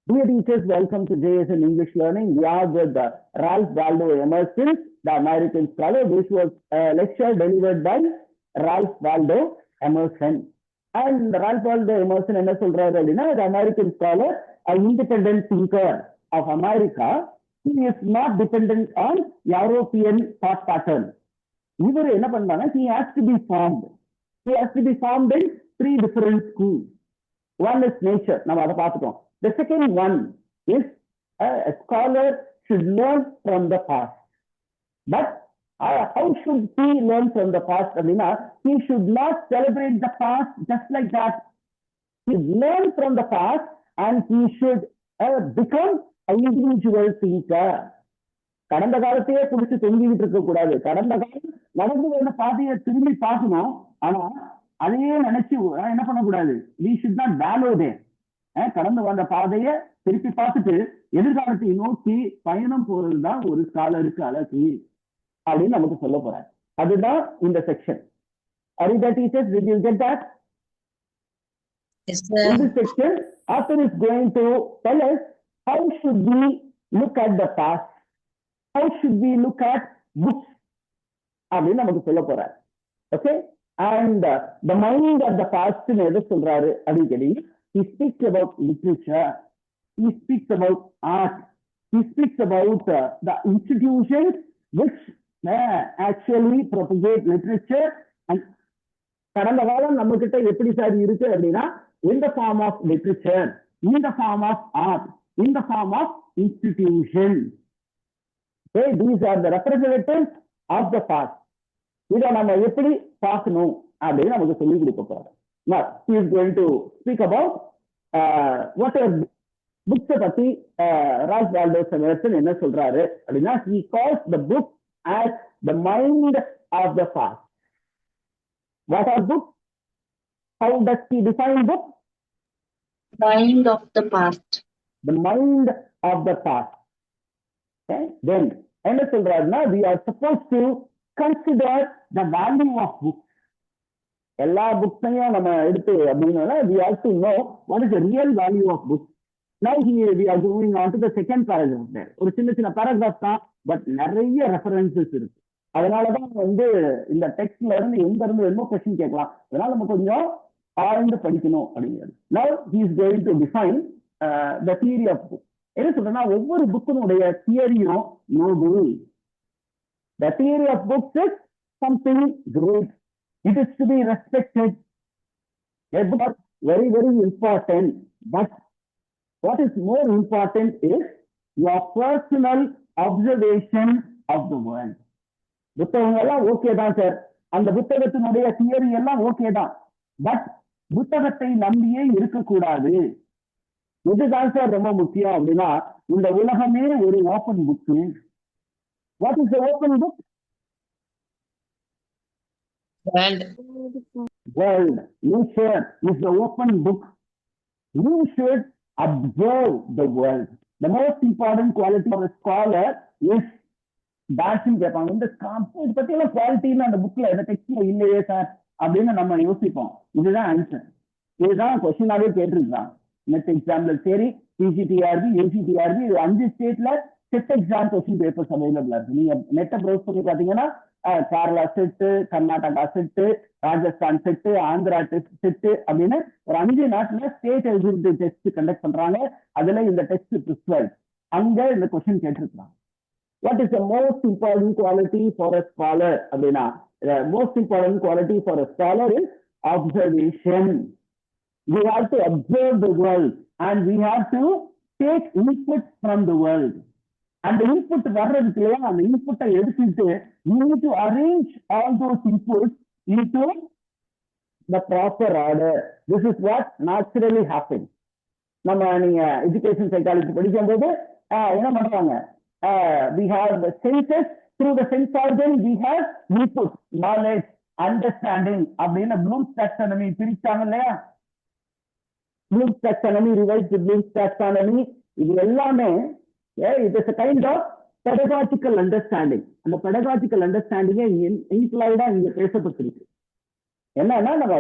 Dear teachers, welcome to JSN English Learning. We are with Ralph Waldo Emerson, the American scholar. This was a lecture delivered by Ralph Waldo Emerson. And Ralph Waldo Emerson என்ன சொல்றாரு அப்படின்னா, the American scholar, an independent thinker of America, he is not dependent on European thought pattern. இவர் என்ன பண்றாங்க, he has to be formed. He has to be formed in 3 different schools. One is nature, நம்ம அதை பார்த்துட்டோம். The second one is a scholar should learn from the past. But how should he learn from the past? He should not celebrate the past just like that. He should learn from the past and he should become an individual thinker. கடந்த காலத்தையே குடிச்சு தொங்கிக்கிட்டு இருக்க கூடாது. கடந்த காலம் நடந்து வந்த பாதையை திரும்பி பார்க்கணும். ஆனா அதையே நினைச்சு என்ன பண்ணக்கூடாது. We should not wallow there. கடந்து வந்த பாதையை திருப்பி பார்த்துட்டு எதிர்காலத்தை நோக்கி பயணம் போறதுதான் ஒரு ஸ்காலருக்கு அழகு அப்படின்னு நமக்கு சொல்ல போறாரு. அதுதான் இந்த section. Are you there, teachers? Did you get that? Yes, sir. In this section, author is going to tell us how should we look at the past, how should we look at books அப்படின்னு நமக்கு சொல்ல போறாரு. Okay, and the mind of the past எது சொல்றாரு அப்படின்னு கேட்டீங்க. He speaks about literature, he speaks about art, he speaks about the institutions which actually propagate literature. And கடந்த காலம் நம்ம கிட்ட எப்படி சார் இருக்கு அப்படின்னா, in the form of literature, in the form of art, in the form of institution. Okay, these are the representatives of the past. இதை நம்ம எப்படி பார்க்கணும் அப்படின்னு நமக்கு சொல்லி கொடுக்க போறோம். Now, he is going to speak about what are books பத்தி ரால்ஃப் வால்டோ எமர்சன் என்ன சொல்றாரு அப்படின்னா, he calls the book as the mind of the past. What are books? How does he define book? Mind of the past. The mind of the past. Okay? Then என்ன சொல்றாருன்னா, we are supposed to consider the value of books. எல்லா புக்ஸையும் நம்ம எடுத்து அப்படின்னா we have to know what is the real value of books. Now we are going on to the second paragraph there. ஒரு சின்ன சின்ன paragraph தான், but நிறைய references இருக்கு. அதனாலதான் இந்த டெக்ஸ்ட்ல இருந்து எங்க இருந்து என்ன கொஸ்டின் கேட்கலாம். அதனால நம்ம கொஞ்சம் ஆழ்ந்து படிக்கணும் அப்படிங்கிறது. Now he is going to define the theory of book. என்ன சொல்றேன்னா, ஒவ்வொரு புக்கினுடைய தியரியும் Nobel. The theory of books is something great. It is to be respected. A book is very, very important. But what is more important is your personal observation of the world. புத்தகங்கள் எல்லாம் okay தான் sir, அந்த புத்தகத்தினுடைய theory எல்லாம் okay தான், but புத்தகத்தை நம்பியே இருக்கக்கூடாது. இதுதான் சார் ரொம்ப முக்கியம். அப்படின்னா இந்த உலகமே ஒரு open book. What is the open book? World. Nature is the open book. You should observe the world. The most important quality of a scholar is dashing கேட்பாங்க. இந்த பத்தி எல்லாம் குவாலிட்டின்னு அந்த புக்ல இந்த டெக்ஸ்ட்ல இல்லையே சார் அப்படின்னு நம்ம யோசிப்போம். இதுதான் ஆன்சர். இதுதான் கொஸ்டினாவே கேட்டிருக்காங்க. நெட் எக்ஸாம்ல சரி, பிஜிடிஆர்பி, ஏசிடிஆர்பி, 5 ஸ்டேட்ல செட் எக்ஸாம் கொஸ்டின் பேப்பர்ஸ் அவைலபிளா இருக்கு. நீங்க நெட்டை ப்ரௌஸ் பண்ணி பாத்தீங்கன்னா Kerala set, Karnataka set, Rajasthan set, Andhra set அப்படின்னு ஒரு 5 நாட்டுல ஸ்டேட் எலிஜிபிலிட்டி டெஸ்ட் கண்டக்ட் பண்றாங்க. அதுல இந்த டெஸ்ட் ப்ரிஸ்கிரைப். அங்க இந்த கொஸ்டின் கேட்டிருக்காங்க. What is the most important quality for a scholar அப்படின்னா, the most important quality for a scholar is observation. We have to observe the world and we have to take input from the world. அந்த input வர்றதுக்கு அந்த இன்புட்டை எடுத்துட்டு you need to arrange all those inputs into the proper order. This is what naturally happens. நம்ம நீங்க education psychology படிக்கும் போது என்ன பண்றாங்க, we have the senses. Through the sense organ we have input, knowledge, understanding அப்படின்னு blooms taxonomy பிரிச்சாங்க இல்லையா. Blooms taxonomy, revised blooms taxonomy, இது எல்லாமே it is a kind of pedagogical understanding. அந்த pedagogical understanding இம்ப்ளாய்டா இங்க பேசப்பட்டிருக்கு. என்னன்னா நம்ம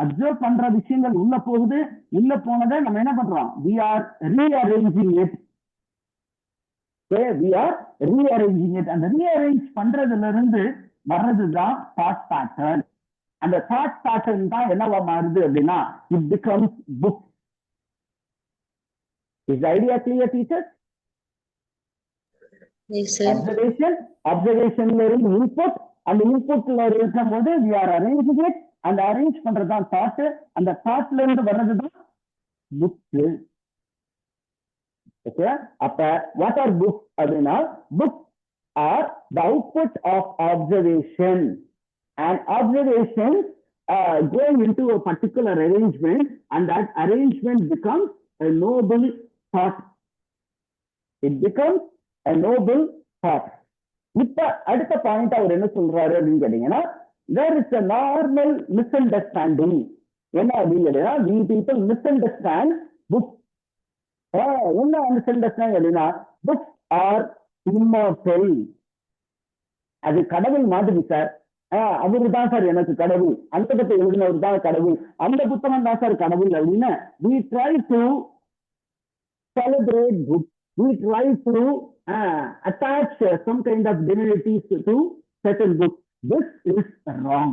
அப்சர்வ் பண்ற விஷயங்கள் உள்ள போகுது, உள்ள போனதை நம்ம என்ன பண்றோம், we are rearranging it. we are rearranging it. அந்த rearrange பண்றதுல இருந்து வர்றதுதான் thought pattern. அந்த thought pattern தான் என்னவா மாறுது அப்படின்னா it becomes book. Is the idea clear, teachers? Yes, sir. Observation input, and input இருக்கும்போது we are arranging it, and arrange பண்றதுதான் thought, அந்த thoughtல இருந்து வர்றதுதான் book. Okay, அப்ப what are books அப்படின்னா books are the output of observation, and observation going into a particular arrangement, and that arrangement becomes a noble thought. It becomes a noble thought. இப்ப அடுத்த point அவர் என்ன சொல்றாரு அப்படின்னு கேட்டீங்கன்னா, there is a normal misunderstanding. என்ன அப்படின்னு கேட்டீங்கன்னா, we people misunderstand books. என்ன misunderstand அப்படின்னா, books are immortal. அது கடவுள் மாதிரி சார், அவரு தான் சார் எனக்கு கடவுள், அந்த பத்தி எழுதினவர் தான் கடவுள், அந்த புத்தகம் தான் சார் கடவுள் அப்படின்னு we try to celebrate books. We try to attach some kind of divinities to certain books. This is wrong.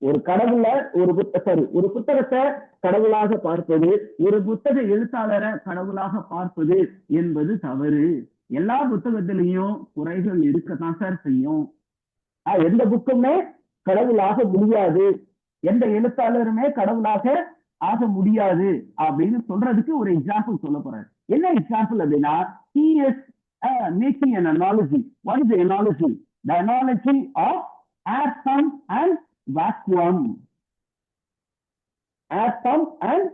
ஒரு கடவுள ஒரு புத்தகத்தை கடவுளாக பார்ப்பது, ஒரு புத்தக எழுத்தாளரை கடவுளாக பார்ப்பது என்பது தவறு. எல்லா புத்தகத்திலையும் குறைகள் இருக்கத்தான் சார் செய்யும். எந்த புக்குமே கடவுளாக முடியாது, எந்த எழுத்தாளருமே கடவுளாக ஆக முடியாது அப்படின்னு சொல்றதுக்கு ஒரு எக்ஸாம்பிள் சொல்ல போறாரு. என்ன எக்ஸாம்பிள் அப்படின்னா, he is making an analogy. What is the analogy? The analogy of air pump and vacuum. Air pump and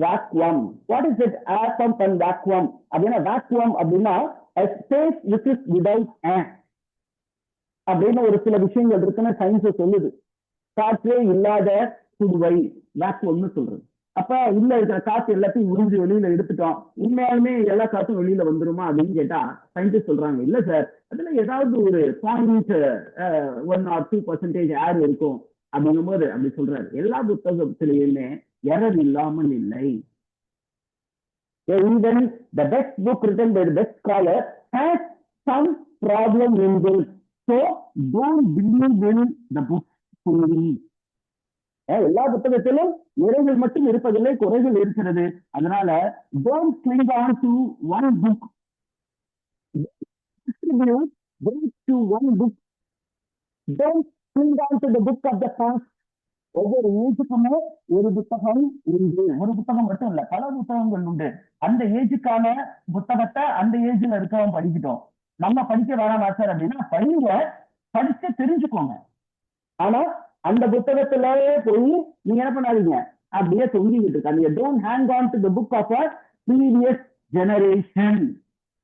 vacuum. What is it, air pump and vacuum? அப்படின்னா vacuum அப்படின்னா a space which is without air அப்படின்னு ஒரு சில விஷயங்கள் இருக்குன்னு science சொல்லுது. காற்றே இல்லாத குடுவை vacuumனு சொல்றது. அப்ப உள்ள இருக்கிற காற்று எல்லாத்தையும் உறிஞ்சி வெளியில எடுத்துட்டோம், உண்மையாலுமே எல்லா காற்றும் வெளியில வந்துருமா அப்படின்னு கேட்டா சயின்டிஸ்ட் சொல்றாங்க, இல்ல சார் அதுல ஏதாவது ஒரு 0.1 or 2% ஏர் இருக்கும் அப்படிங்கும் போது அப்படி சொல்றாரு. எல்லா புத்தகத்திலையுமே எரர் இல்லாமல் இல்லை. Even the best book written by the best scholar has some problem in it. So don't believe in the book fully. எல்லா புத்தகத்திலும் நிறைகள் மட்டும் இருப்பதில்லை, குறைகள் இருக்கிறது. அதனால don't cling on to one book. Distribute to one book. Don't cling on to the book of the past. ஒவ்வொரு ஏஜுக்குமே ஒரு புத்தகம் உண்டு. ஒரு புத்தகம் மட்டும் இல்ல, பல புத்தகங்கள் உண்டு. அந்த ஏஜுக்கான புத்தகத்தை அந்த ஏஜ்ல இருக்கவன் படிக்கிட்டோம். நம்ம படிக்க வேணாம் சார் அப்படின்னா படிங்க, படிச்சு தெரிஞ்சுக்கோங்க. ஆனா அந்த புத்தகத்திலேயே போய் நீங்க என்ன பண்ணாதீங்க, அப்படியே தொங்கிக்கிட்டு இருக்காங்க. Don't hang on to the book of a previous generation.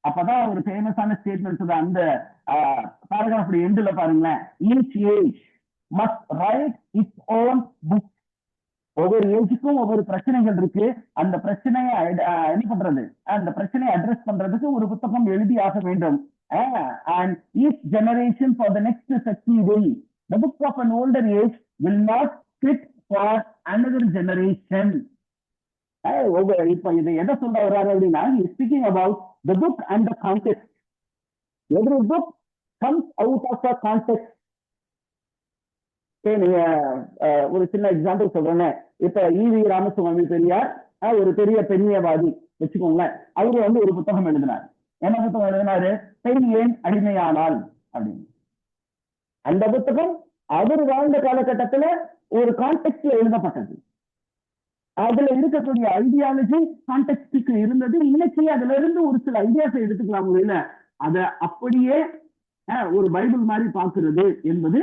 அப்பதான் ஒரு ஃபேமஸான ஸ்டேட்மெண்ட் தான். அந்த பாராகிராஃப் எண்ட்ல பாருங்களேன், each age must write its own book. ஒவ்வொரு ஏஜுக்கும் ஒவ்வொரு பிரச்சனைகள் இருக்கு. அந்த பிரச்சனையை என்ன பண்றது, அந்த பிரச்சனையை அட்ரஸ் பண்றதுக்கு ஒரு புத்தகம் எழுதி ஆக வேண்டும். And each generation for the next succeeding, the book of an older age will not fit for another generation. இப்ப இது எதை சொல்ல வர்றாரு அப்படின்னா, he is speaking about the book and the context. Every book comes out of a context. நீங்க ஒரு சின்ன example சொல்றேன்னு, இப்ப ஈவி ராமசுவாமி பெரியார் ஒரு பெரிய பெண்ணியவாதி வச்சுக்கோங்களேன். அவரு ஒரு புத்தகம் எழுதினார். என்ன புத்தகம் எழுதினாரு, பெண் ஏன் அடிமையானால் அப்படின்னு. அந்த புத்தகம் அவர் வாழ்ந்த காலகட்டத்துல ஒரு கான்டெக்ட்ல எழுதப்பட்டது. அதுல இருக்கக்கூடிய ஐடியாலஜி கான்டெக்டுக்கு இருந்தது. இன்னைக்கு அதுல இருந்து ஒரு சில ஐடியாஸை எடுத்துக்கலாம் முடியல, அத அப்படியே ஒரு பைபிள் மாதிரி பாக்குறது என்பது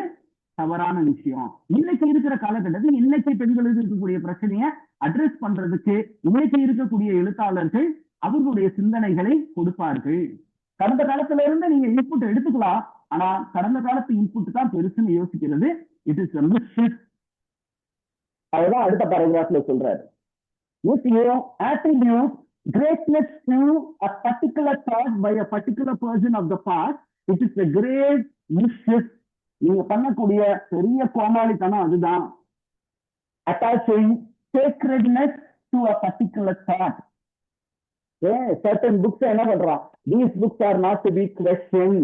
தவறான விஷயம். இன்னைக்கு இருக்கிற காலகட்டத்தில் இன்னைக்கு பெண்களுக்கு இருக்கக்கூடிய பிரச்சனையை அட்ரஸ் பண்றதுக்கு இன்னைக்கு இருக்கக்கூடிய எழுத்தாளர்கள் அவர்களுடைய சிந்தனைகளை கொடுப்பார்கள். கடந்த காலத்துல இருந்து நீங்க இன்புட் எடுத்துக்கலாம், ஆனா கடந்த காலத்து இன்புட் தான் பெருசுன்னு யோசிக்கிறது. இட் இஸ் அதுதான் அடுத்த பாராகிராஃப்ல சொல்றாரு. If you attribute greatness to a particular thought by a particular person of the past, it is a great mischief. நீங்க பண்ணக்கூடிய பெரிய கோமாளித்தனம் அதுதான். attaching sacredness to a particular thought. Certain books என்ன பண்றான், these books are not to be questioned.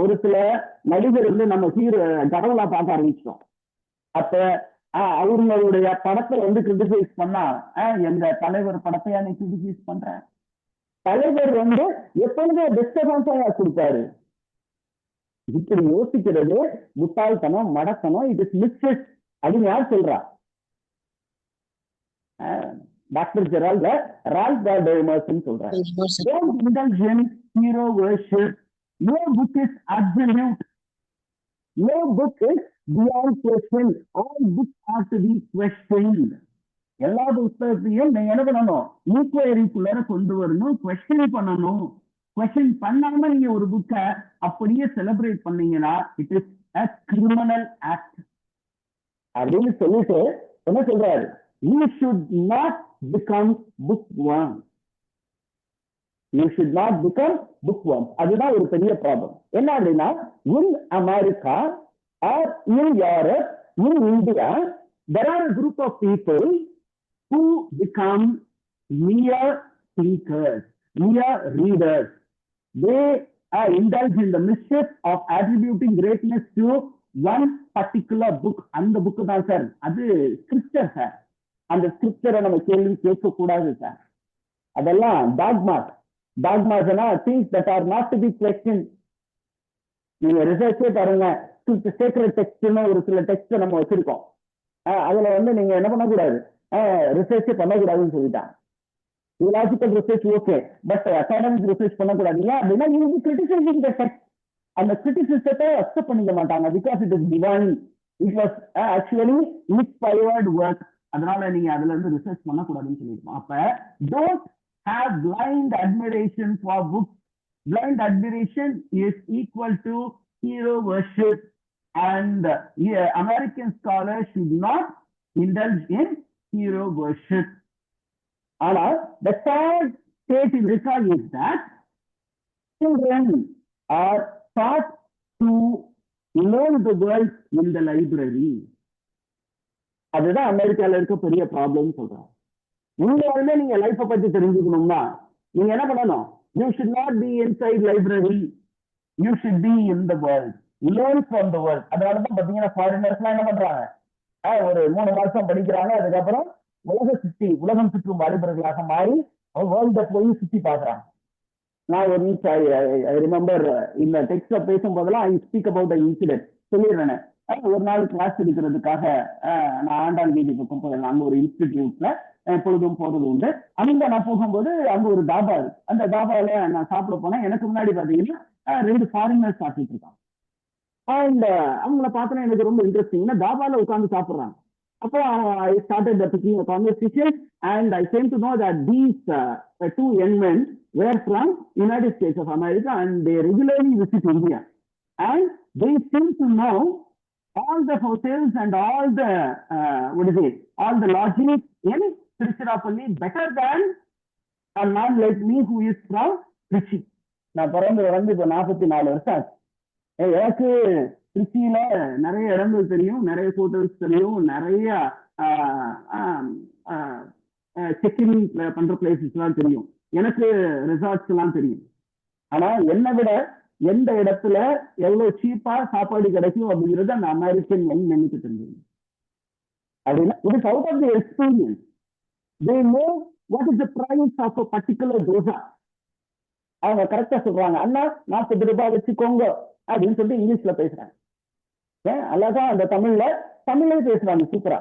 ஒரு சில நடிகர் வந்து நம்ம ஹீரோ கடவுளா பார்க்க ஆரம்பிச்சோம். அப்ப அவங்களுடைய படத்தை வந்து கிரிட்டிசைஸ் பண்ணா, எந்த தலைவர் படத்தையா நீ கிரிட்டிசைஸ் பண்ற? தலைவர் வந்து எப்பொழுதுமே டிஸ்டர்பன்ஸா கொடுப்பாரு. இப்படி யோசிக்கிறது முட்டாள்தனம், மடத்தனம், இட் இஸ் மிஸ்டேக் அப்படின்னு யார் சொல்றா? Doctor Gerald Ralph Waldo Emerson சொல்றாரு. Don't indulge in hero worship. No book is absolute. No book is beyond question. All books are to be questioned. எல்லா புத்தகத்தையும் நீங்க என்ன பண்ணணும், ஈக்குவரிக்குள்ளார கொண்டு வரணும், கொஸ்டின் பண்ணணும். கொஸ்டின் பண்ணாம நீங்க ஒரு புக்கை அப்படியே செலிப்ரேட் பண்ணீங்கன்னா it is a criminal act அப்படின்னு சொல்லிட்டு என்ன சொல்றாரு, you should not become bookworm. You should not become bookworm. அதுதான் ஒரு பெரிய ப்ராப்ளம். என்ன அப்படின்னா, in America or in Europe, in India, there are a group of people who become mere thinkers, mere readers. They are indulged in the mischief of attributing greatness to one particular book. அந்த book தான் sir, அது scripture sir. அந்த ஸ்கிரிப்சரை நம்ம கேள்வி கேட்க கூடாது sir. அதெல்லாம் dogmas. டாக்மாஸ்னா things that are not to be questioned. நீங்க ரிசர்ச்சே பாருங்க, சீக்ரெட் டெக்ஸ்ட்னு ஒரு சில டெக்ஸ்ட் நம்ம வச்சிருக்கோம். அதுல வந்து நீங்க என்ன பண்ணக்கூடாது, ரிசர்ச் பண்ணக்கூடாதுன்னு சொல்லிட்டாங்க. Theological research okay, but academic research பண்ணக்கூடாது. ஏன் அப்படின்னா நீங்க கிரிட்டிசைசிங் தி டெக்ஸ்ட். அந்த கிரிட்டிசிசத்தை அக்செப்ட் பண்ணிக்க மாட்டாங்க. Because it is divine, it was actually inspired work. அதனால நீங்க அதுல இருந்து ரிசர்ச் பண்ணக்கூடாதுன்னு சொல்லிருக்கோம். அப்ப don't have blind admiration for books. Blind admiration is equal to hero worship, and American scholars should not indulge in hero worship. The third state in record is that children are taught to learn the world in the library. அதுதான் அமெரிக்கால இருக்க பெரிய problem சொல்றாங்க. இங்க வந்து நீங்க லைஃப பத்தி தெரிஞ்சுக்கணும்னா நீங்க என்ன பண்ணணும், you should not be inside library, you should be in the world, learn from the world. அதனாலதான் பாத்தீங்கன்னா ஃபாரினர்ஸ்லாம் என்ன பண்றாங்க, ஒரு 3 மாசம் படிக்கிறாங்க, அதுக்கப்புறம் உலகம் சுற்றும் வாலிபர்களாக மாறி வேர்ல்ட போய் சுத்தி பாக்குறாங்க. நான் ஒரு ஐ ரிமெம்பர் இந்த டெக்ஸ்ட்ல பேசும் போதெல்லாம் I speak about the incident சொல்லிடுறேன். ஒரு நாள் கிளாஸ் எடுக்கிறதுக்காக நான் ஆண்டாள் வீதி பக்கம் போயிடலாம். அங்க ஒரு இன்ஸ்டிடியூட்ல எப்பொழுதும் போறது உண்டு. அங்க நான் போகும்போது அங்க ஒரு தாபா இருக்கு. அந்த தாபாவில நான் சாப்பிட போனேன். எனக்கு முன்னாடி பாத்தீங்கன்னா 2 ஃபாரினர்ஸ் சாப்பிட்டு இருக்காங்க. அண்ட் அவங்கள பார்த்தோன்னா எனக்கு ரொம்ப இன்ட்ரெஸ்டிங். தாபால உட்காந்து சாப்பிடுறாங்க. அப்போ I started picking a conversation and I came to know that these 2 young men were from United States of America and they regularly visit India, and they seem to know all the hotels and all the all the lodgings in Tiruchirappalli better than a man like me who is from Trichy. நான் பிறந்து வந்து இப்போ 44 வருஷம் ஆச்சு. எனக்கு திருச்சியில நிறைய இடங்கள் தெரியும், நிறைய ஹோட்டல்ஸ் தெரியும், நிறைய செக்இன் பண்ற பிளேசஸ் எல்லாம் தெரியும், எனக்கு ரிசார்ட்ஸ் எல்லாம் தெரியும். ஆனா என்னை விட எந்த இடத்துல எவ்வளவு சீப்பா சாப்பாடு கிடைக்கும் அப்படிங்கிறது அந்த அமெரிக்கன் மென்னுக்கு தெரியும். அப்படின்னா it is out of the experience. They know what is the price of a particular dosa. அவங்க கரெக்டா சொல்றாங்க, அண்ணா 40 ரூபாய் வச்சுக்கோங்க அப்படின்னு சொல்லிட்டு இங்கிலீஷ்ல பேசுறாங்க. அழகா அந்த தமிழ்ல பேசுறாங்க சூப்பரா.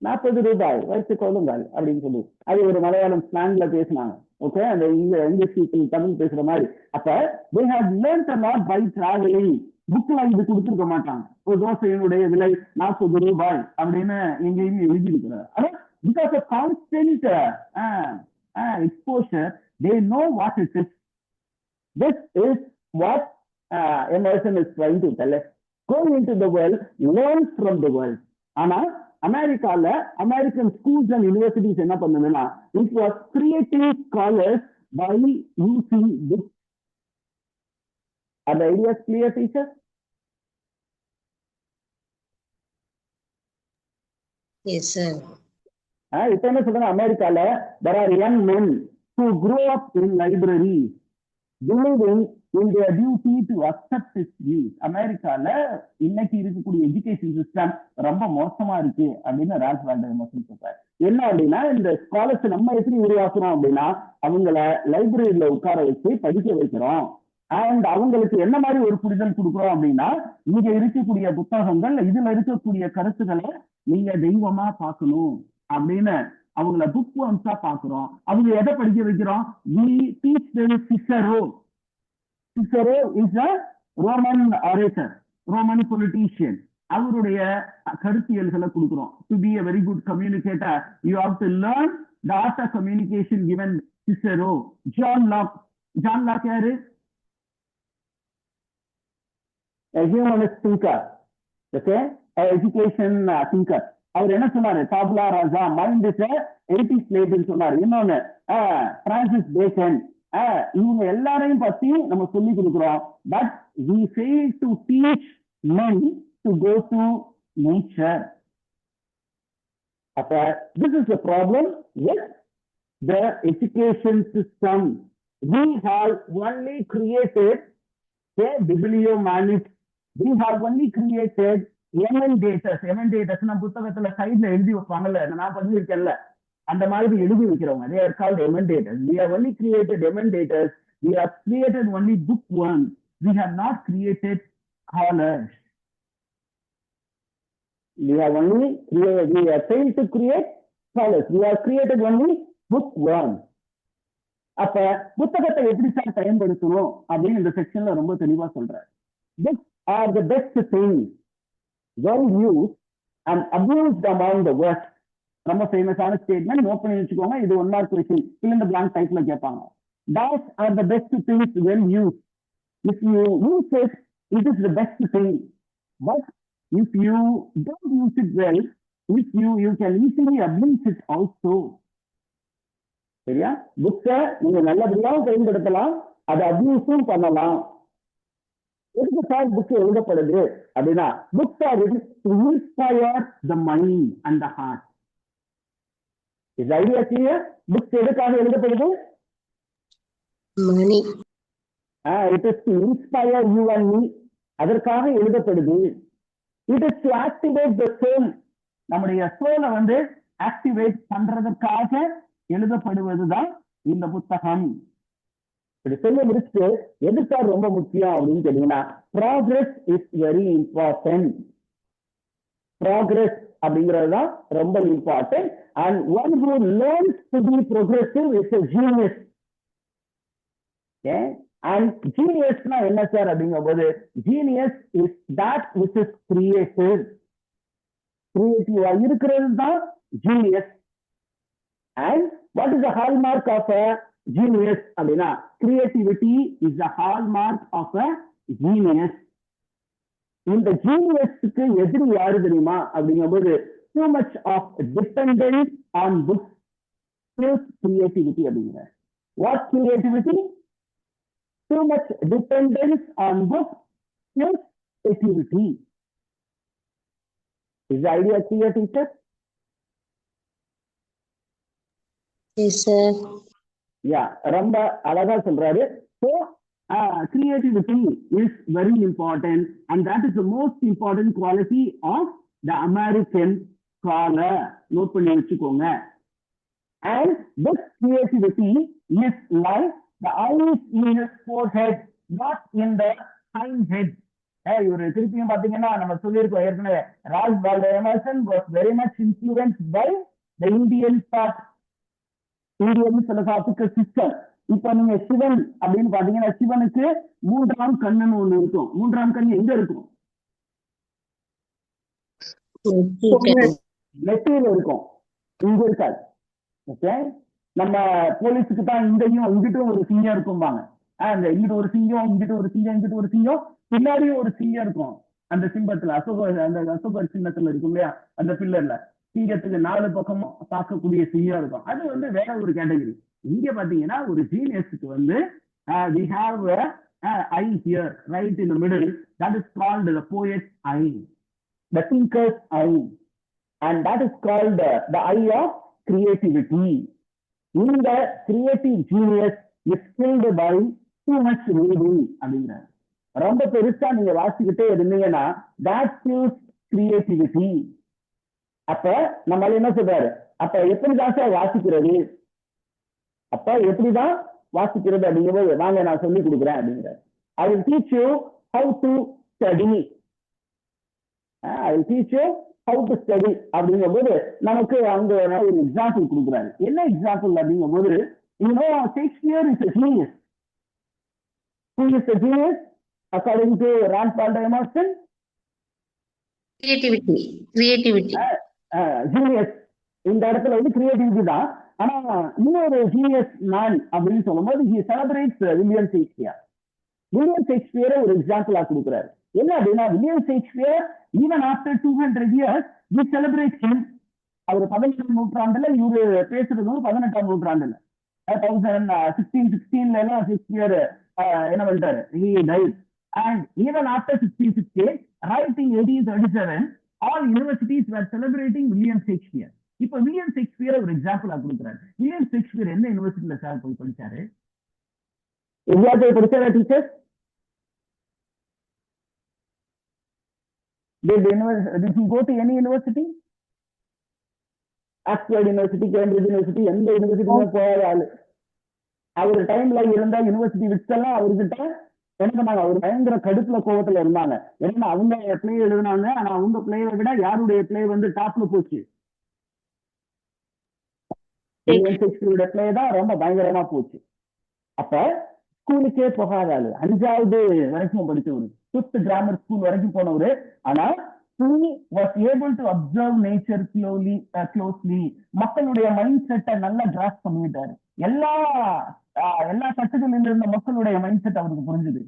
40 ரூபாய் வச்சுக்கொள்ளுங்க அப்படின்னு சொல்லி அது ஒரு மலையாளம் ஸ்லாங்ல பேசினாங்க. ஓகே, அந்த இங்கிலீஷ் தமிழ் பேசுற மாதிரி. அப்ப they have learned a lot by traveling. புக்ல இது கொடுத்துருக்க மாட்டாங்க. ஒரு தோசையினுடைய விலை 40 ரூபாய் அப்படின்னு எங்கேயுமே எழுதி இருக்கிறார். ஆனா because of constant exposure, they know what it is. This is what Emerson is trying to tell us. Go into the world, learn from the world. ஆனா அமெரிக்கால அமெரிக்கன் ஸ்கூல்ஸ் அண்ட் யூனிவர்சிட்டிஸ் என்ன பண்ணுதுன்னா, it was creating scholars by using books. அந்த ideas clear teacher? Yes, sir. இப்ப என்ன சொல்றாங்க, அமெரிக்கால there are young men who grow up in libraries believing in their duty to accept its views. அமெரிக்கால இன்னைக்கு இருக்கக்கூடிய எஜுகேஷன் சிஸ்டம் ரொம்ப மோசமா இருக்கு அப்படின்னு ரால்ஃப் வால்டோ எமர்சன் சொல்றாரு. என்ன அப்படின்னா, இந்த ஸ்காலர்ஸ் நம்ம எப்படி உருவாக்குறோம் அப்படின்னா, அவங்கள லைப்ரரியில உட்கார வச்சு படிக்க வைக்கிறோம். அண்ட் அவங்களுக்கு என்ன மாதிரி ஒரு புரிதல் கொடுக்குறோம் அப்படின்னா, இங்க இருக்கக்கூடிய புத்தகங்கள், இதுல இருக்கக்கூடிய கருத்துக்களை நீங்க தெய்வமா பார்க்கணும் அப்படின்னு அவங்கள புக் ஒன்ஸா பாக்குறோம். அவங்க எதை படிக்க வைக்கிறோம்? we teach them Cicero. Cicero is a Roman orator, Roman politician. அவருடைய கருத்தியல்களை கொடுக்கிறோம். To be a very good communicator, you have to learn the art of communication given Cicero. John Locke யாரு? A humanist thinker, okay, a education thinker. அவர் என்ன சொன்னாரு? டாப்லா ராசா, mind is eighty ஸ்லேட்னு சொன்னாரு. இன்னொன்னு Francis bacon. இவங்க எல்லாரையும் பத்தி நம்ம சொல்லி கொடுக்கிறோம். But we fail to teach men to go to nature. அப்ப this is the problem with the education system. We have only created a bibliomanic. We have only created எமெண்டேட்டர்ஸ். நம்ம புத்தகத்துல சைட்ல எழுதி வைப்பாங்கல்ல, நான் பண்ணிருக்கேன்ல, அந்த மாதிரி எழுதி வைக்கிறவங்க. they are called emendators. We have only created emendators. We have created only bookworms. We have not created scholars. We have failed to create scholars. We have created only bookworms. அப்ப புத்தகத்தை எப்படி சார் பயன்படுத்தணும் அப்படின்னு இந்த செக்ஷன்ல ரொம்ப தெளிவா சொல்றாரு. Books are the best things well used and abused among the West. ரொம்ப ஃபேமஸான ஸ்டேட்மெண்ட், நோட் பண்ணி வச்சுக்கோங்க. இது 1 mark question, fill in the blank டைப்ல கேட்பாங்க. Those are the best things well used. If you use it, it is the best thing. But if you don't use it well, you can easily abuse it also. சரியா? புக்ஸை நீங்க நல்லபடியாகவும் பயன்படுத்தலாம், அதை அபியூஸும் பண்ணலாம். எதுக்கு sir book எழுதப்படுது அப்படின்னா, books are to inspire the mind and the heart. Is idea clear? Books எதுக்காக எழுதப்படுது? Money. It is to inspire you and me. அதற்காக எழுதப்படுது. It is to activate the soul. நம்முடைய சோலை ஆக்டிவேட் பண்றதுக்காக எழுதப்படுவதுதான் இந்த புத்தகம். இப்படி சொல்ல முடிச்சுட்டு எதுக்காக ரொம்ப முக்கியம் அப்படின்னு கேட்டீங்கன்னா, progress is very important. Progress அப்படிங்கிறதுதான் ரொம்ப important. And one who learns to be progressive is a genius. And ஜீனியஸ்னா என்ன சார் அப்படிங்கும் போது, genius is that which is creative. கிரியேட்டிவா இருக்கிறது தான் genius. And what is the hallmark of a genius அப்படின்னா, creativity is the hallmark of a genius. இந்த ஜீனியஸ்க்கு எதிரி யாரு தெரியுமா அப்படிங்கும்போது, too much of dependence on books kills creativity அப்படிங்கிற. What creativity? Too much dependence on books kills creativity. Is the idea clear, teacher? Yes, sir. ரொம்ப அழகா சொல்றாரு. So creativity is very important and that is the most important quality of the American scholar. Note பண்ணி வச்சுக்கோங்க. And this creativity is like the eyes in his forehead, not in the hindhead. இவரு திருப்பியும் பாத்தீங்கன்னா, நம்ம சொல்லியிருக்கோம் ஏற்கனவே, Ralph Waldo Emerson was very much influenced by the Indian thought, Indian philosophical system. இப்ப நீங்க சிவன் அப்படின்னு பாத்தீங்கன்னா, சிவனுக்கு 3ஆம் கண்ணுன்னு ஒண்ணு இருக்கும். 3ஆம் கண் எங்க இருக்கும்? நெத்தியில இருக்கும், இங்க இருக்காது. ஓகே, நம்ம போலீஸுக்கு தான் இங்கேயும் இங்கிட்டும் ஒரு சிங்கம் இருக்கும்பாங்க. இங்கிட்ட ஒரு சிங்கம், இங்கிட்ட ஒரு சிங்கம், இங்கிட்ட ஒரு சிங்கம், பின்னாடியும் ஒரு சிங்கம் இருக்கும். அந்த சிம்பத்துல அசோகர் சின்னத்துல இருக்கும் இல்லையா, அந்த பில்லர்ல சிங்கத்துக்கு 4 பக்கமும் பார்க்கக்கூடிய சிங்கம் இருக்கும். அது வேற ஒரு கேட்டகரி. இங்க பாத்தீங்கன்னா, ஒரு ஜீனியஸுக்கு we have a eye here right in the middle, that is called the poet's eye, the thinker's eye. and that is called the eye of creativity. இந்த creative genius is killed by too much reading அப்படிங்கிறார். ரொம்ப பெருசா நீங்க வாசிக்கிட்டே இருந்தீங்கன்னா that kills creativity. அப்ப நம்மளால என்ன சொல்றாரு, அப்ப எப்படிதான் சார் வாசிக்கிறது, அப்ப எப்படிதான் வாசிக்கிறது அப்படிங்கிறது வாங்க நான் சொல்லி கொடுக்குறேன் அப்படிங்கிறார். I will teach you how to study. I will teach you how to study அப்படிங்கும் போது நமக்கு அங்க ஒரு எக்ஸாம்பிள் கொடுக்குறாரு. என்ன எக்ஸாம்பிள் அப்படிங்கும் போது, Shakespeare is a genius. Who is a genius according to Rand Paul Emerson? Creativity. Genius இந்த இடத்துல வந்து கிரியேட்டிவிட்டி தான். ஆனா இன்னொரு ஜீனியஸ் மேன் அப்படின்னு சொல்லும்போது he celebrates William Shakespeare. William ஷேக்ஸ்பியரை ஒரு எக்ஸாம்பிளா கொடுக்குறாரு. என்ன அப்படின்னா, William Shakespeare even after 200 years we celebrate him. அவர் 18ஆம் நூற்றாண்டுல இவரு பேசுறது 18ஆம் நூற்றாண்டுல 1616 எல்லாம் ஷேக்ஸ்பியர் என்ன பண்ணிட்டாரு, he died. And even after 1660, right in 1837, all universities were celebrating William Shakespeare. இப்ப வில்லியம் ஷேக்ஸ்பியர் ஒரு எக்ஸாம்பிளா கொடுக்குறாரு. வில்லியம் ஷேக்ஸ்பியர் எந்த யூனிவர்சிட்டியில சார் போய் படிச்சாரு, எவ்வளவு போய் படிச்சாரா teacher? Did he go to any university? Oxford University, Cambridge University, எந்த யூனிவர்சிட்டியுமே போகாத ஆளு. அவர் டைம்ல இருந்த யூனிவர்சிட்டி விட்ஸ் அவர்கிட்ட என்ன பண்ணாங்க, அவர் பயங்கர கடுப்புல கோபத்துல இருந்தாங்க. ஏன்னா அவங்க பிளே எழுதினாங்க, ஆனா அவங்க பிளேயை விட யாருடைய பிளே வந்து டாப்ல போச்சு, ஷேக்ஸ்பியருடைய பிளே தான் ரொம்ப பயங்கரமா போச்சு. அப்ப ஸ்கூலுக்கே போகாதாரு, 5வது வரைக்கும் படிச்சவரு, 5th கிராமர் ஸ்கூல் வரைக்கும் போனவரு. ஆனா he was able to observe nature closely. மக்களுடைய மைண்ட் செட்டை நல்லா கிராஸ் பண்ணிட்டாரு. எல்லா சட்டத்திலும் இருந்த மக்களுடைய மைண்ட் செட் அவருக்கு புரிஞ்சுது.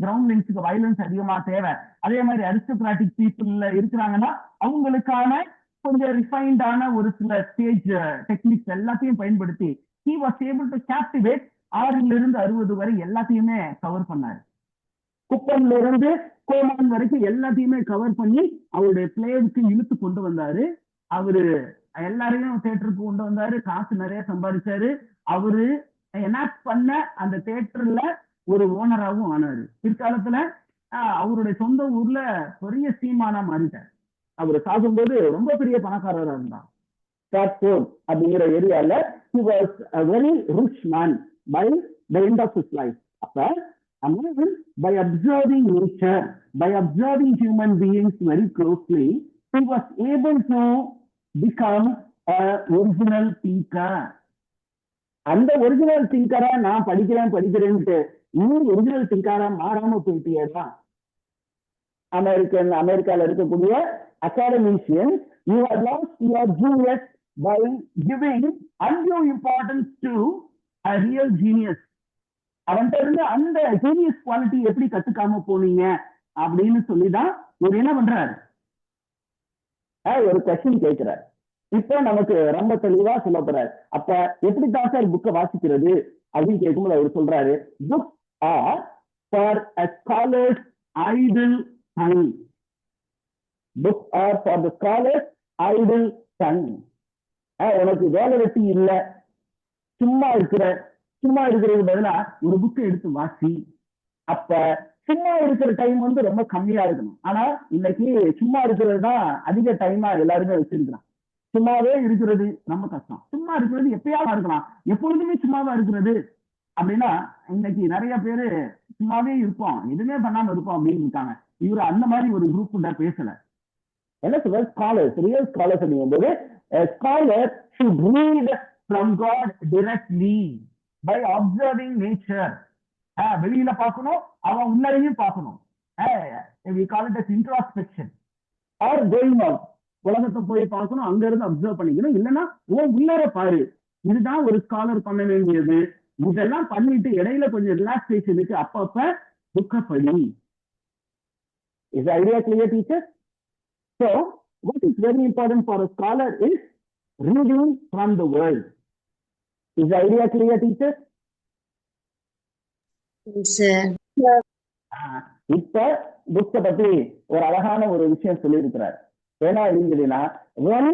கிரவுண்ட்லிங்ஸுக்கு வயலன்ஸ் அதிகமா தேவை. அதே மாதிரி அரிஸ்டோகிராட்டிக் பீப்புள்ல இருக்கிறாங்கன்னா அவங்களுக்கான கொஞ்சம் ரிஃபைன்டான ஒரு சில ஸ்டேஜ் டெக்னிக்ஸ் எல்லாத்தையும் பயன்படுத்தி he was able to captivate 6 இருந்து 60 வரை எல்லாத்தையுமே கவர் பண்ணாரு. குப்பம்ல இருந்து கோமான் வரைக்கும் எல்லாத்தையுமே கவர் பண்ணி அவருடைய பிளேவுக்கு இழுத்து கொண்டு வந்தாரு. அவரு எல்லாரையும் தியேட்டருக்கு கொண்டு வந்தாரு, காசு நிறைய சம்பாதிச்சாரு. அவரு எனாக்ட் பண்ண அந்த தியேட்டர்ல ஒரு ஓனராகவும் ஆனாரு. பிற்காலத்துல அவருடைய சொந்த ஊர்ல பெரிய சீமானா மாறிட்டார். அவரு சாகும்போது ரொம்ப பெரிய பணக்காரரா இருந்தார். ஸ்டாட்ஃபோர்ட் அப்படிங்கிற ஏரியால he was a very rich man by the end of his life. அப்ப by observing nature, by observing human beings very closely, he was able to become a original thinker. அந்த ஒரிஜினல் திங்கரா நான் படிக்கிறேன்ட்டு இன்னும் original Dhingra மாறாம போயிட்டேதான். அமெரிக்கால இருக்கக்கூடிய academicians, you have lost your genius by giving undue importance to a real genius. அவன்கிட்ட இருந்து அந்த genius quality எப்படி கத்துக்காம போனீங்க அப்படின்னு சொல்லிதான் ஒரு என்ன பண்றாரு, ஒரு கொஸ்டின் கேட்கிறார். இப்ப நமக்கு ரொம்ப தெளிவா சொல்ல போறாரு. அப்ப எப்படித்தான் சார் புக்கை வாசிக்கிறது அப்படின்னு கேட்கும்போது அவர் சொல்றாரு, books are for a scholar's idle tongue. Books are for the scholar's idle tongue. உனக்கு வேலை வெட்டி இல்ல, சும்மா இருக்கிறது பதிலா ஒரு புக்கை எடுத்து வாசி. அப்ப சும்மா இருக்கிற டைம் வந்து ரொம்ப கம்மியா இருக்கணும். ஆனா இன்னைக்கு சும்மா இருக்கிறது தான் அதிக டைமா எல்லாருமே வச்சிருக்கிறான். சும்மாவே இருக்கிறது ரொம்ப கஷ்டம். சும்மா இருக்கிறது எப்பயாவது இருக்கலாம், எப்பொழுதுமே சும்மாவா இருக்கிறது அப்படின்னா இன்னைக்கு நிறைய பேரு சும்மாவே இருப்போம், எதுவுமே பண்ணாம இருப்போம் அப்படின்னு இருக்காங்க. இவரு அந்த மாதிரி ஒரு குரூப் பேசல. என்ன சொல்ற, ஸ்காலர்ஸ், ரியல் ஸ்காலர்ஸ் அப்படிங்கும்போது scholar should read from God directly by observing nature. வெளியில பார்க்கணும், அவன் உள்ளரையும் பார்க்கணும். we call it as introspection or going out. உலகத்தை போய் பார்க்கணும், அங்க இருந்து அப்சர்வ் பண்ணிக்கணும். இல்லைன்னா உள்ளர பாரு. இதுதான் ஒரு ஸ்காலர் பண்ண வேண்டியது. இதெல்லாம் பண்ணிட்டு இடையில கொஞ்சம் ரிலாக்ஸேஷனுக்கு அப்பப்ப புக்க படி. Is the idea clear, teacher? So what is very important for a scholar is reading from the world. Is the idea clear, teacher? Yes, sir. இப்ப புக்க பத்தி ஒரு அழகான ஒரு விஷயம் சொல்லி இருக்கிறார். ஏன்னா அப்படிங்கிறீங்கன்னா when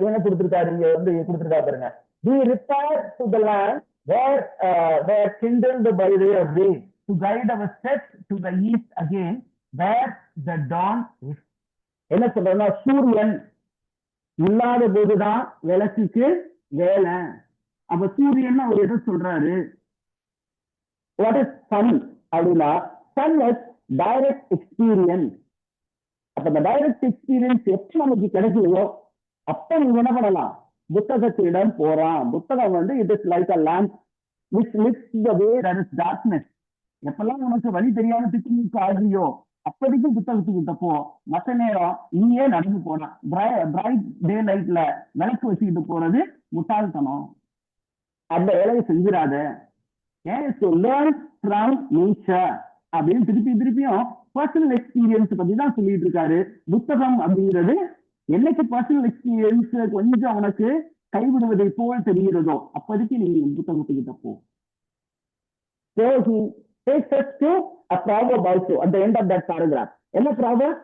என்ன கொடுத்திருக்காரு இங்க வந்து கொடுத்திருக்காரு பாருங்க we repair to the land where kindled by the way of day to guide our steps to the east again where the dawn is. என்ன சொல்றேன்னா சூரியன் இல்லாத போதுதான் விளக்குக்கு வேலை. அப்ப சூரியன் அவர் எதை சொல்றாரு? வாட் இஸ் சன் அப்படின்னா சன் இஸ் டைரக்ட் எக்ஸ்பீரியன்ஸ். அப்ப இந்த டைரக்ட் எக்ஸ்பீரியன்ஸ் எப்ப நமக்கு கிடைக்கலையோ அப்ப நீங்க என்ன பண்ணலாம்? புத்தகத்திடம் போறான். புத்தகம் வந்து it is like a lamp which lifts the way there is darkness. எப்பெல்லாம் உனக்கு வழி தெரியாம திக்கு ஆகியோ அப்போதைக்கு புத்தகத்துக்கிட்ட போ. மற்ற நேரம் நீயே நடந்து போனா பிரைட் டே லைட்ல விளக்கு வச்சுக்கிட்டு போறது முட்டாள்தனம். அந்த வேலையை செஞ்சிடாத. லேர்ன் ஃப்ரம் நேச்சர் அப்படின்னு திருப்பியும் பர்சனல் எக்ஸ்பீரியன்ஸ் பத்தி தான் சொல்லிட்டு இருக்காரு. புத்தகம் அப்படிங்கிறது என்னைக்கு பர்சனல் எக்ஸ்பீரியன்ஸ் கொஞ்சம் உனக்கு கைவிடுவதை போல் தெரிகிறதோ அப்போதைக்கு நீங்க புத்தகத்துக்கிட்ட போ. So he takes us to a proverb also at the end of that paragraph. என்ன proverb?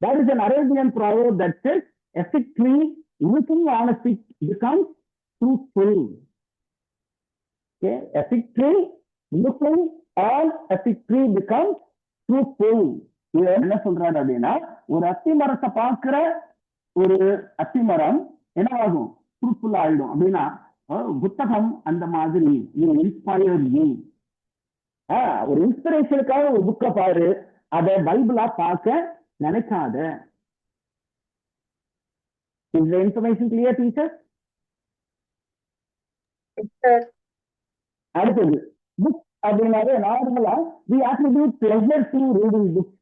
That is an Arabian proverb that says a fig tree looking on a fig becomes fruitful. Okay, a fig tree looking on a fig tree becomes fruitful. இது என்ன சொல்றாரு அப்படின்னா ஒரு அத்தி மரத்தை பார்க்கிற ஒரு அத்தி மரம் என்னவாகும்? ஃப்ரூட்ஃபுல் ஆயிடும். அப்படின்னா புத்தகம் அந்த மாதிரி இன்ஸ்பயர் யூ. ஒரு இன்ஸ்பிரேஷனுக்காக ஒரு புக்கை பாரு, அதை பைபிளா பார்க்க நினைக்காத. Is the information clear teacher? அடுத்தது புக் அப்படின்னாலே நார்மலா we attribute pleasure to reading book.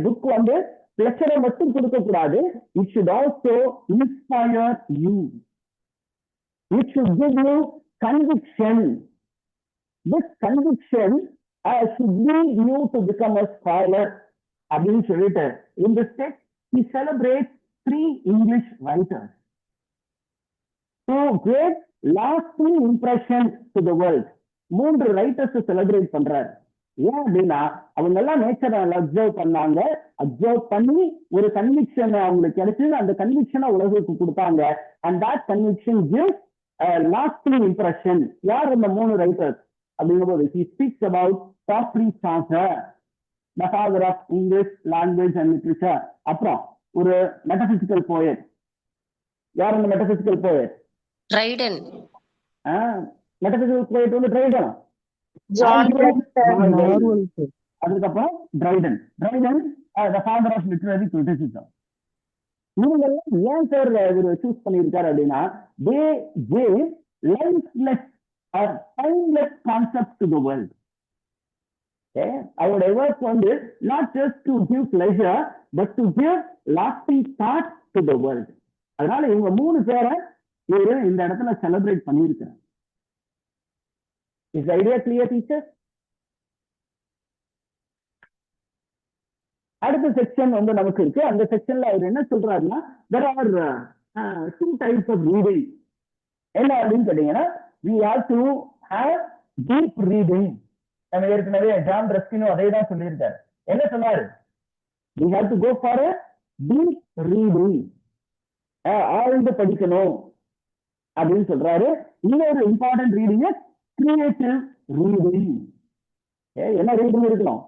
Book வந்து பிளஷரை மட்டும் கொடுக்க கூடாது. It should also inspire you. It should give you conviction. This conviction should lead you to become a scholar. அப்படின்னு சொல்லிட்டு in this text he celebrates 3 English writers who gave lasting impression to the world. 3 writers celebrate பண்றாரு. ஏன் அப்படின்னா அவங்க எல்லாம் நேச்சரை observe பண்ணாங்க. Observe பண்ணி ஒரு கன்விக்ஷன் அவங்களுக்கு கிடைச்சு அந்த கன்விக்ஷனை உலகுக்கு கொடுத்தாங்க. and that conviction gives a lasting impression. யார் இந்த 3 ரைட்டர்ஸ் அப்படிங்கும்போது he speaks about Geoffrey Chaucer, the father of English language and literature. அப்புறம் ஒரு மெட்டபிசிக்கல் போயட். யார் அந்த metaphysical poet? Triton. Metaphysical poet வந்து ட்ரைடன். அதுக்கப்புறம் Triton the father of literary criticism. இவங்கெல்லாம் ஏன் சார் இவர் சூஸ் பண்ணியிருக்காரு அப்படின்னா they gave lifeless or timeless concept to the world. Okay, our work வந்து not just to give pleasure but to give lasting thought to the world. அதனால இவங்க 3 பேரை இவரு இந்த இடத்துல செலிப்ரேட் பண்ணியிருக்காரு. Is the idea clear, teacher? அடுத்த section வந்து நமக்கு இருக்கு. அந்த செக்ஷன்ல அவர் என்ன சொல்றாருன்னா there are 2 types of reading. என்ன அப்படின்னு கேட்டீங்கன்னா we have to have deep reading. நம்ம ஏற்கனவே ஜான் ரஸ்கினும் அதே தான் சொல்லியிருக்காரு. என்ன சொன்னாரு? we have to go for a deep reading. ஆழ்ந்து படிக்கணும் அப்படின்னு சொல்றாரு. இன்னொரு இம்பார்ட்டன்ட் ரீடிங் கிரியேட்டிவ் ரீடிங். என்ன ரீடிங் இருக்கணும்?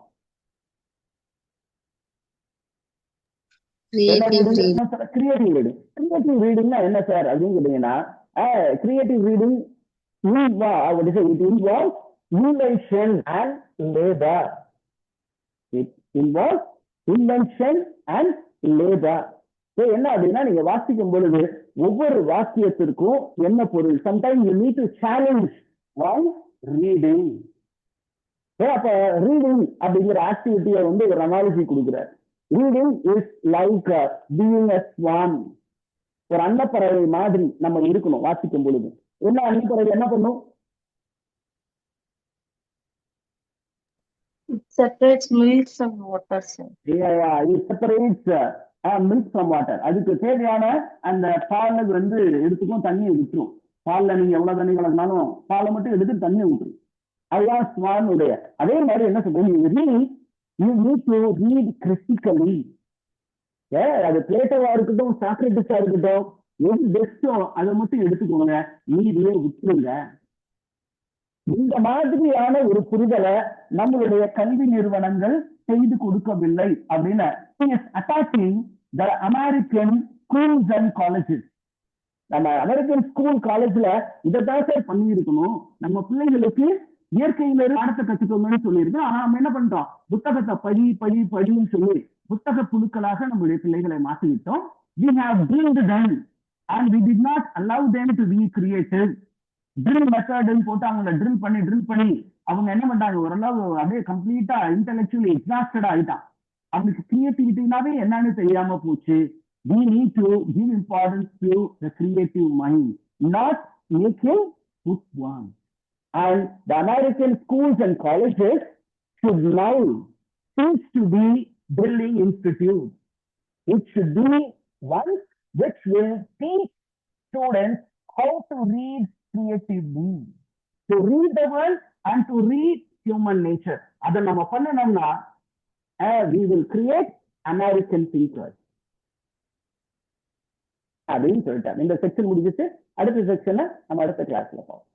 Creative reading. கிரியேட்டிவ் ரீடிங்னா என்ன சார் அப்படின்னு கேட்டீங்கன்னா creative reading involves invention and labor. It involves invention and labor. So என்ன அப்படின்னா நீங்க வாசிக்கும் பொழுது ஒவ்வொரு வாக்கியத்திற்கும் என்ன பொருள்? sometimes you need to challenge while reading. அப்ப ரீடிங் அப்படிங்கிற ஆக்டிவிட்டியை வந்து ஒரு அனாலஜி கொடுக்கிறார். Reading is like being a swan. ஒரு அன்னப்பறவை மாதிரி நம்ம இருக்கணும் வாசிக்கும் பொழுது. என்ன அன்னப்பறவை என்ன பண்ணும்? It separates milk from water, sir. It separates milk from water. அதுக்கு தேவையான அந்த பாலை வந்து எடுத்துக்கும், தண்ணியை விட்டுரும். பால்ல நீங்க எவ்வளவு தண்ணி கலக்கினாலும் பாலை மட்டும் எடுத்து தண்ணியை விட்டுரும். அதுதான் ஸ்வானுடைய. அதே மாதிரி என்ன சொல்றேன், you need to read critically. அது பிளேட்டோவா இருக்கட்டும், சாக்ரட்டிஸா இருக்கட்டும், எது பெஸ்டோ அதை மட்டும் எடுத்துக்கோங்க, மீதியை விட்டுருங்க. இந்த மாதிரியான ஒரு புரிதலை நம்மளுடைய கல்வி நிறுவனங்கள் செய்து கொடுக்கவில்லை அப்படின்னு attacking the American schools and colleges. நம்ம அமெரிக்கன் ஸ்கூல் காலேஜ்ல இதைத்தான் சார் பண்ணி இருக்கணும், நம்ம பிள்ளைகளுக்கு இயற்கையில பாடத்தை கத்துக்கோங்கன்னு சொல்லியிருக்கோம். ஆனா நம்ம என்ன பண்றோம், புத்தகத்தை படின்னு சொல்லி புத்தக புழுக்களாக நம்முடைய பிள்ளைகளை மாற்றிவிட்டோம். We have drilled them and we did not allow them to be creative. Drill மெத்தட்னு போட்டு அவங்களை ட்ரில் பண்ணி அவங்க என்ன பண்றாங்க, ஓரளவு அப்படியே கம்ப்ளீட்டா இன்டெலெக்சுவலி எக்ஸாஸ்டட் ஆயிட்டான். அவனுக்கு கிரியேட்டிவிட்டினாவே என்னன்னு தெரியாம போச்சு. We need to give importance to the creative mind, not making bookworm. And the American schools and colleges should now cease to be drilling institutes. It should be one which will teach students how to read creatively, to read the world and to read human nature. அதை நம்ம பண்ணணும்னா we will create American thinkers அப்படின்னு சொல்லிட்டாங்க. இந்த section முடிஞ்சிச்சு. அடுத்த செக்ஷனை நம்ம அடுத்த கிளாஸ்ல பார்ப்போம்.